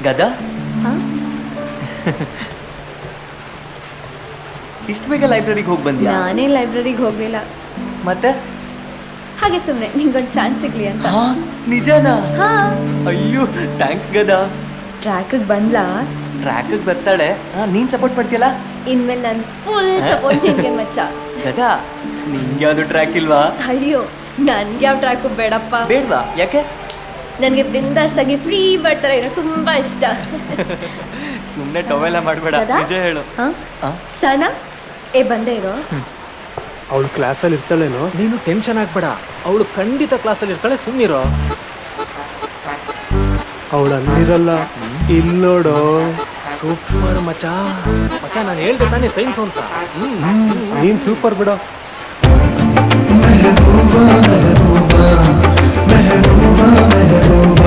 ಗದಾ ಹಾ ಇಷ್ಟು ಬೇಗ ಲೈಬ್ರರಿಗೆ ಹೋಗಿ ಬಂದ್ಯಾ? ನಾನೇ ಲೈಬ್ರರಿಗೆ ಹೋಗ್ಲಿಲ್ಲ, ಮತ್ತೆ ಹಾಗೆ ಸುಮ್ಮನೆ ನಿಂಗೊಂದು ಚಾನ್ಸ್ ಸಿಗ್ಲಿ ಅಂತ. ಹಾ ನಿಜನಾ? ಹಾ ಅಯ್ಯೋ ಥ್ಯಾಂಕ್ಸ್ ಗದಾ. ಟ್ರ್ಯಾಕಿಗೆ ಬಂದ್ಲಾ? ಟ್ರ್ಯಾಕಿಗೆ ಬರ್ತಾಳೆ. ನೀನ್ ಸಪೋರ್ಟ್ ಮಾಡ್ತೀಯಲ್ಲ? ಇನ್ಮೇಲೆ ನಾನು ಫುಲ್ ಸಪೋರ್ಟ್ ನಿಂಗೆ ಮಚ್ಚ. ಗದಾ ನಿಂಗೆ ಯಾವುದು ಟ್ರ್ಯಾಕ್ ಇಲ್ವಾ? ಅಯ್ಯೋ ನನ್ಗೆ ಯಾವ ಟ್ರ್ಯಾಕು ಬೇಡಪ್ಪ. ಬೇಡ್ವಾ? ಯಾಕೆ? ನನಗೆ ಬಿಂದಾಸ್ ಆಗಿ ಫ್ರೀ ಬರ್ಡ್ ಥರ ಇರೋ ತುಂಬಾ ಇಷ್ಟ. ಸುಮ್ಮನೆ ಟೊವೆಲ್ಲ ಮಾಡಬೇಡ, ನಿಜ ಹೇಳು. ಸನಾ ಬಂದೇ ಇರೋ. ಅವಳು ಕ್ಲಾಸಲ್ಲಿ ಇರ್ತಾಳೇನೋ? ನೀನು ಟೆನ್ಷನ್ ಆಗ್ಬೇಡ, ಅವಳು ಖಂಡಿತ ಕ್ಲಾಸಲ್ಲಿ ಇರ್ತಾಳೆ, ಸುಮ್ಮನಿರೋ. ಅವಳು ಅಲ್ಲಿರಲ್ಲ, ಇಲ್ಲೋಡೋ. ಸೂಪರ್ ಮಚಾ. ಮಚಾ ನಾನು ಹೇಳ್ದೆ ತಾನೇ ಸೈನ್ಸ್ ಅಂತ. ನೀನ್ ಸೂಪರ್ ಬಿಡೋ. महबूबा महबूबा महबूबा महबूबा